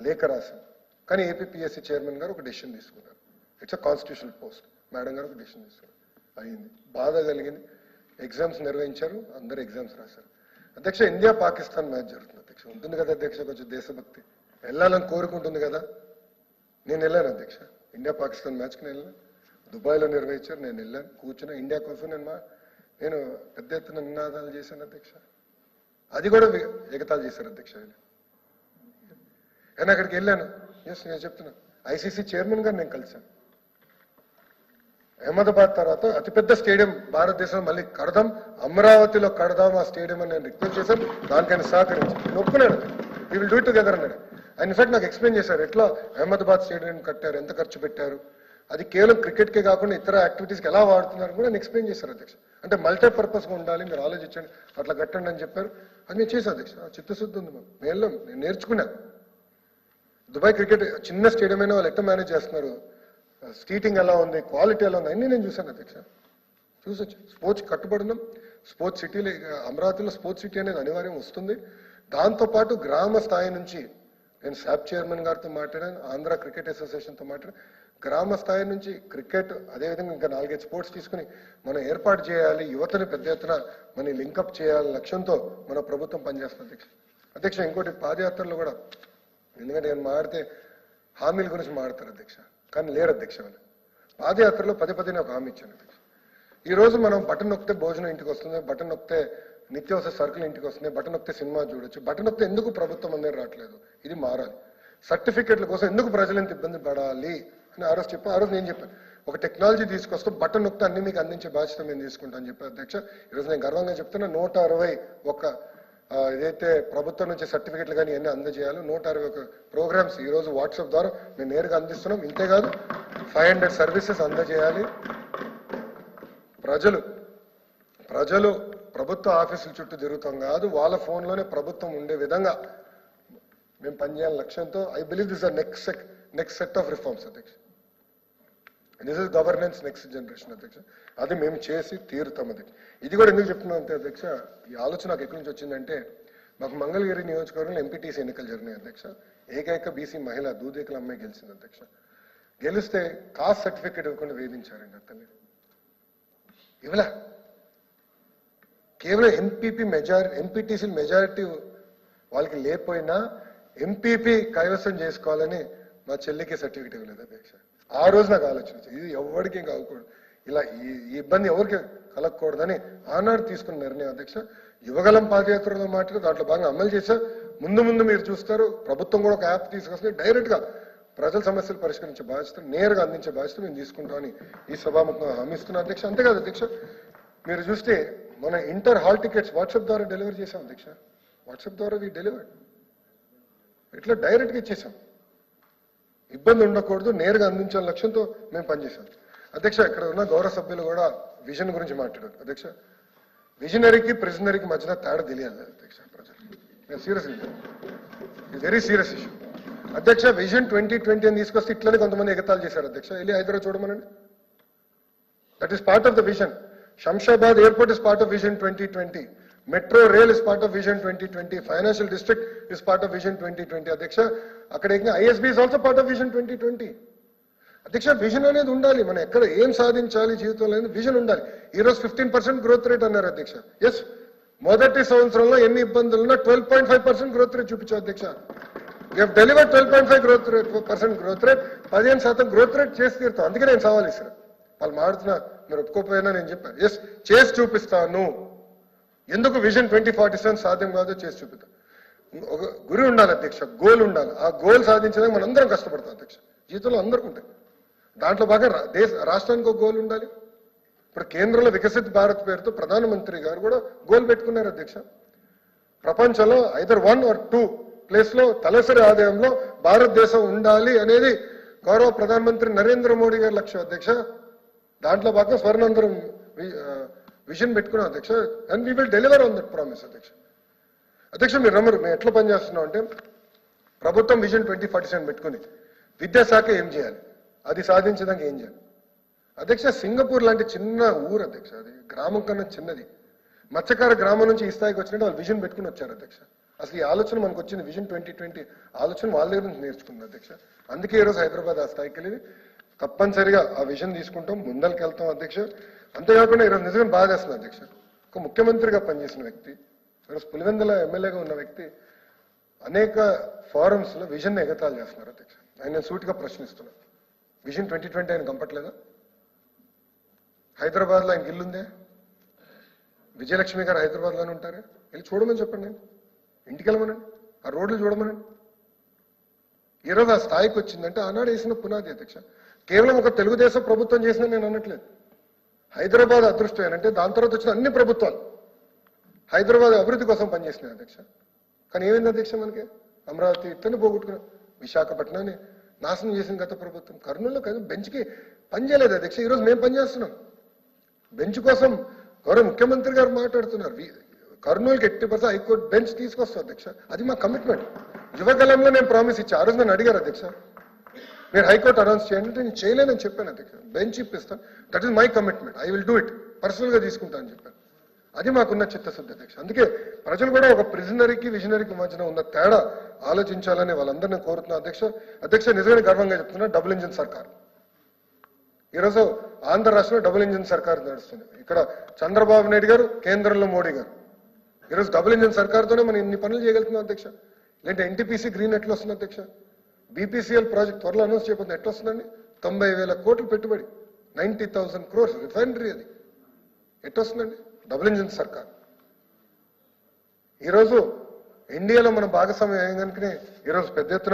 లేఖ రాశాం. కానీ APPSC chairman గారు ఒక డెసిషన్ తీసుకున్నారు. It's a constitutional post. Madam గారు ఒక డెసిషన్ తీసుకున్నారు. అయింది, బాధ కలిగింది. ఎగ్జామ్స్ నిర్వహించారు, అందరూ ఎగ్జామ్స్ రాశారు. అధ్యక్ష, ఇండియా పాకిస్తాన్ మ్యాచ్ జరుగుతుంది అధ్యక్ష. ఉంటుంది కదా అధ్యక్ష, కొంచెం దేశభక్తి వెళ్ళాలని కోరుకుంటుంది కదా. నేను వెళ్ళాను అధ్యక్ష, ఇండియా పాకిస్తాన్ మ్యాచ్కి నేను వెళ్ళాను. దుబాయ్లో నిర్వహించారు, నేను వెళ్ళాను, కూర్చున్నా. ఇండియా కోసం నేను పెద్ద ఎత్తున నినాదాలు చేశాను అధ్యక్ష. అది కూడా ఎగతాలు చేశారు అధ్యక్ష. నేను అక్కడికి వెళ్ళాను. ఎస్, నేను చెప్తున్నాను, ఐసీసీ చైర్మన్ గారు నేను కలిశాను. అహ్మదాబాద్ తర్వాత అతిపెద్ద స్టేడియం భారతదేశంలో మళ్ళీ కడదాం, అమరావతిలో కడదాం ఆ స్టేడియం అని నేను రిక్వెస్ట్ చేశాను. దానికైనా సహకరించాను, ఒప్పుకున్నాడు. We will do it together అన్నాడు. ఆయన ఇన్ఫాక్ట్ నాకు ఎక్స్ప్లెయిన్ చేశారు ఎట్లా అహ్మదాబాద్ స్టేడియం కట్టారు, ఎంత ఖర్చు పెట్టారు, అది కేవలం క్రికెట్కే కాకుండా ఇతర యాక్టివిటీస్కి ఎలా వాడుతున్నారు కూడా నేను ఎక్స్ప్లెయిన్ చేశారు అధ్యక్ష. అంటే మల్టీపర్పస్గా ఉండాలి, మీరు ఆలోచించండి, అట్లా కట్టండి అని చెప్పారు. అది నేను చేశాను అధ్యక్ష. చిత్తశుద్ధి ఉంది మాకు, నేను నేర్చుకున్నాను. దుబాయ్ క్రికెట్ చిన్న స్టేడియం అయినా వాళ్ళు ఎట్లా మేనేజ్ చేస్తున్నారు, సీటింగ్ ఎలా ఉంది, క్వాలిటీ ఎలా ఉంది, అన్నీ నేను చూశాను అధ్యక్ష. చూసొచ్చు. స్పోర్ట్స్ కట్టుబడినాం. స్పోర్ట్స్ సిటీలో, అమరావతిలో స్పోర్ట్స్ సిటీ అనేది అనివార్యం వస్తుంది. దాంతోపాటు గ్రామ స్థాయి నుంచి నేను శాప్ చైర్మన్ గారితో మాట్లాడాను, ఆంధ్ర క్రికెట్ అసోసియేషన్తో మాట్లాడాను. గ్రామ స్థాయి నుంచి క్రికెట్, అదేవిధంగా ఇంకా 4-5 స్పోర్ట్స్ తీసుకుని మనం ఏర్పాటు చేయాలి, యువతని పెద్ద ఎత్తున మనం లింకప్ చేయాలి లక్ష్యంతో మన ప్రభుత్వం పనిచేస్తుంది అధ్యక్ష. అధ్యక్ష, ఇంకోటి పాదయాత్రలో కూడా, ఎందుకంటే నేను మాడితే హామీల గురించి మాడతారు అధ్యక్ష, కానీ లేరు అధ్యక్ష. వాళ్ళు పాదయాత్రలో పదే నాకు హామీ ఇచ్చాను అధ్యక్ష. ఈరోజు మనం బటన్ నొక్కితే భోజనం ఇంటికి వస్తుంది, బటన్ నొక్కితే నిత్యావసర సరుకులు ఇంటికి వస్తున్నాయి, బటన్ నొక్కితే సినిమా చూడొచ్చు, బటన్ నొక్కితే ఎందుకు ప్రభుత్వం అనేది రావట్లేదు, ఇది మారాలి. సర్టిఫికెట్ల కోసం ఎందుకు ప్రజలు ఎంత ఇబ్బంది పడాలి అని ఆ రోజు చెప్పాను. ఆ రోజు నేను చెప్పాను, ఒక టెక్నాలజీ తీసుకొస్తూ బటన్ నొక్కితే అన్ని మీకు అందించే బాధ్యత మేము తీసుకుంటాను చెప్పాను అధ్యక్ష. ఈరోజు నేను గర్వంగా చెప్తున్నా, 161 ఏదైతే ప్రభుత్వం నుంచి సర్టిఫికెట్లు కానీ అన్నీ అందజేయాలి. 161 ప్రోగ్రామ్స్ ఈరోజు వాట్సాప్ ద్వారా మేము నేరుగా అందిస్తున్నాం. ఇంతేకాదు 500 సర్వీసెస్ అందజేయాలి. ప్రజలు ప్రభుత్వ ఆఫీసుల చుట్టూ తిరుగుతాం కాదు, వాళ్ళ ఫోన్లోనే ప్రభుత్వం ఉండే విధంగా మేము పనిచేయాలని లక్ష్యంతో I believe this are next set of reforms అధ్యక్ష. This is governance next generation అధ్యక్ష. అది మేము చేసి తీరుతాం అధ్యక్ష. ఇది కూడా ఎందుకు చెప్తున్నాం అంటే అధ్యక్ష, ఈ ఆలోచన నాకు ఎక్కడి నుంచి వచ్చిందంటే, మాకు మంగళగిరి నియోజకవర్గంలో ఎంపీటీసీ ఎన్నికలు జరిగినాయి అధ్యక్ష. ఏకైక బీసీ మహిళ దూదేకుల అమ్మాయి గెలిచింది అధ్యక్ష. గెలిస్తే కాస్ట్ సర్టిఫికేట్ ఇవ్వకుండా వేధించారండి అతన్ని. ఇవ్వలే, కేవలం ఎంపీటీసీ మెజారిటీ వాళ్ళకి లేకపోయినా ఎంపీపీ కైవసం చేసుకోవాలని మా చెల్లికి సర్టిఫికేట్ ఇవ్వలేదు అధ్యక్ష. ఆ రోజు నాకు ఆలోచన, ఇది ఎవరికి కాకూడదు, ఇలా ఈ ఇబ్బంది ఎవరికి కలగకూడదని ఆనాడు తీసుకున్న నిర్ణయం అధ్యక్ష. యువగలం పాదయాత్రలో మాట్లాడి దాంట్లో బాగా అమలు చేశా. ముందు మీరు చూస్తారు, ప్రభుత్వం కూడా ఒక యాప్ తీసుకొస్తే డైరెక్ట్గా ప్రజల సమస్యలు పరిష్కరించే బాధ్యత, నేరుగా అందించే బాధ్యత మేము తీసుకుంటామని ఈ సభాముఖంగా హామీ ఇస్తున్నాం అధ్యక్ష. అంతేకాదు అధ్యక్ష, మీరు చూస్తే మన ఇంటర్ హాల్ టికెట్స్ వాట్సాప్ ద్వారా డెలివరీ చేశాం అధ్యక్ష. వాట్సాప్ ద్వారా వీ డెలివర్, ఇట్లా డైరెక్ట్గా ఇచ్చేసాం. ఇబ్బంది ఉండకూడదు, నేరుగా అందించాలని లక్ష్యంతో మేము పనిచేసాం అధ్యక్ష. ఇక్కడ ఉన్న గౌరవ సభ్యులు కూడా విజన్ గురించి మాట్లాడారు అధ్యక్ష. విజనరీకి ప్రిజనరీకి మధ్యన తేడా తెలియాలి అధ్యక్ష ప్రజలు. నేను సీరియస్, ఇది వెరీ సీరియస్ ఇష్యూ అధ్యక్ష. విజన్ 2020 అని తీసుకొస్తే ఇట్లనే కొంతమంది ఎగతాలు చేశారు అధ్యక్ష. వెళ్ళి హైదరాబాద్ చూడమనండి, that is part of the vision. Shamshabad airport is part of vision 2020. Metro rail is part of vision 2020. Financial district is part of vision 2020 అధ్యక్ష. అక్కడ ISB is also part of vision 2020 అధ్యక్ష. విజన్ అనేది ఉండాలి, మనం ఎక్కడ ఏం సాధించాలి జీవితంలో అనేది విజన్ ఉండాలి. ఈరోజు 15% గ్రోత్ రేట్ అన్నారు అధ్యక్ష. ఎస్, మొదటి సంవత్సరంలో ఎన్ని ఇబ్బందులు ఉన్నా 12.5% గ్రోత్ రేట్ చూపించారు అధ్యక్ష. We have delivered 12.5% growth rate, 15% growth rate చేసి తీరుతాం. అందుకే నేను సవాల్ ఇస్తాను. వాళ్ళు మాడుతున్నా, మీరు ఒప్పుకోకపోయినా నేను చెప్పాను, ఎస్ చేసి చూపిస్తాను. ఎందుకు విజన్ 2047 సాధ్యం కాదో చేసి చూపిస్తాను. ఒక గురి ఉండాలి అధ్యక్ష, గోల్ ఉండాలి. ఆ గోల్ సాధించడానికి మనం అందరం కష్టపడతాం అధ్యక్ష. జీవితంలో అందరికీ ఉంటాయి. దాంట్లో బాగా రాష్ట్రానికి ఒక గోల్ ఉండాలి. ఇప్పుడు కేంద్రంలో వికసిత్ భారత్ పేరుతో ప్రధానమంత్రి గారు కూడా గోల్ పెట్టుకున్నారు అధ్యక్ష. ప్రపంచంలో ఐదర్ 1 or 2 ప్లేస్లో తలసరి ఆదాయంలో భారతదేశం ఉండాలి అనేది గౌరవ ప్రధానమంత్రి నరేంద్ర మోడీ గారి లక్ష్యం అధ్యక్ష. దాంట్లో భాగంగా స్వర్ణాంధ్రం విజన్ పెట్టుకున్నాం అధ్యక్ష. And we will deliver on that promise అధ్యక్ష. అధ్యక్ష, మీరు నమ్మరు, మేము ఎట్లా పనిచేస్తున్నాం అంటే, ప్రభుత్వం విజన్ 2047 పెట్టుకుని విద్యాశాఖ ఏం చేయాలి, అది సాధించడానికి ఏం చేయాలి అధ్యక్ష. సింగపూర్ లాంటి చిన్న ఊరు అధ్యక్ష, అది గ్రామం కన్నా చిన్నది. మత్స్యకార గ్రామం నుంచి ఈ స్థాయికి వచ్చినట్టు వాళ్ళు విజన్ పెట్టుకుని వచ్చారు అధ్యక్ష. అసలు ఈ ఆలోచన మనకు వచ్చింది విజన్ 2020 ఆలోచన వాళ్ళ దగ్గర నుంచి నేర్చుకుంది అధ్యక్ష. అందుకే ఈరోజు హైదరాబాద్ ఆ స్థాయికి వెళ్ళి తప్పనిసరిగా ఆ విజన్ తీసుకుంటాం, ముందరికి వెళ్తాం అధ్యక్ష. అంతేకాకుండా ఈరోజు నిజంగా బాధ చేస్తుంది అధ్యక్ష. ఒక ముఖ్యమంత్రిగా పనిచేసిన వ్యక్తి, ఈరోజు పులివెందుల ఎమ్మెల్యేగా ఉన్న వ్యక్తి అనేక ఫారమ్స్ లో విజన్ ఎగతాళి చేస్తున్నారు అధ్యక్ష. ఆయన సూటిగా ప్రశ్నిస్తున్నా, విజన్ 2020 ఆయన కంపట్లేదా? హైదరాబాద్ లో ఆయనకి ఇల్లుందే? విజయలక్ష్మి గారు హైదరాబాద్ లోనే ఉంటారే? వెళ్ళి చూడమని చెప్పండి, నేను ఇంటికి వెళ్ళమనండి, ఆ రోడ్లు చూడమనండి. ఈరోజు ఆ స్థాయికి వచ్చిందంటే ఆనాడు వేసిన పునాది అధ్యక్ష. కేవలం ఒక తెలుగుదేశం ప్రభుత్వం చేసిన నేను అనట్లేదు. హైదరాబాద్ అదృష్టం ఏంటంటే దాని తర్వాత వచ్చిన అన్ని ప్రభుత్వాలు హైదరాబాద్ అభివృద్ధి కోసం పనిచేసినాయి అధ్యక్ష. కానీ ఏమైంది అధ్యక్ష? మనకి అమరావతి ఇట్లనే పోగొట్టుకున్నాం, విశాఖపట్నాన్ని నాశనం చేసిన గత ప్రభుత్వం. కర్నూలులో కదా బెంచ్కి పని చేయలేదు అధ్యక్ష. ఈరోజు మేము పనిచేస్తున్నాం బెంచ్ కోసం. గౌరవ ముఖ్యమంత్రి గారు మాట్లాడుతున్నారు, కర్నూలుకి 80% హైకోర్టు బెంచ్ తీసుకొస్తాం అధ్యక్ష. అది మా కమిట్మెంట్. యువగలంలో నేను ప్రామిస్ ఇచ్చా. ఆ రోజు నన్ను అడిగారు అధ్యక్ష, మీరు హైకోర్టు అనౌన్స్ చేయండి అంటే నేను చేయలేనని చెప్పాను అధ్యక్ష. బెంచ్ ఇప్పిస్తాను, that is my commitment, I will do it, పర్సనల్గా తీసుకుంటానని చెప్పాను. అది మాకున్న చిత్తశుద్ధి అధ్యక్ష. అందుకే ప్రజలు కూడా ఒక ప్రిజనరీకి విజనరీకి మధ్యన ఉన్న తేడా ఆలోచించాలని వాళ్ళందరినీ కోరుతున్నా అధ్యక్ష. అధ్యక్ష నిజంగా గర్వంగా చెప్తున్నా, డబుల్ ఇంజిన్ సర్కార్ ఈరోజు ఆంధ్ర రాష్ట్రంలో డబుల్ ఇంజిన్ సర్కార్ నడుస్తుంది. ఇక్కడ చంద్రబాబు నాయుడు గారు, కేంద్రంలో మోడీ గారు. ఈరోజు డబుల్ ఇంజిన్ సర్కార్తోనే మనం ఇన్ని పనులు చేయగలుగుతున్నాం అధ్యక్ష. లేదంటే ఎన్టీపీసీ గ్రీన్ ఎట్లా వస్తుంది అధ్యక్ష? బీపీసీఎల్ ప్రాజెక్ట్ త్వరలో అనౌన్స్ చేయబోతుంది, ఎట్లా వస్తుందండి? 90,000 కోట్లు పెట్టుబడి, 90,000 crores రిఫైనరీ, అది ఎట్లా వస్తుందండి? డబుల్ ఇంజిన్ సర్కార్. ఈరోజు ఇండియాలో మన భాగస్వామ్యం కనుకనే ఈరోజు పెద్ద ఎత్తున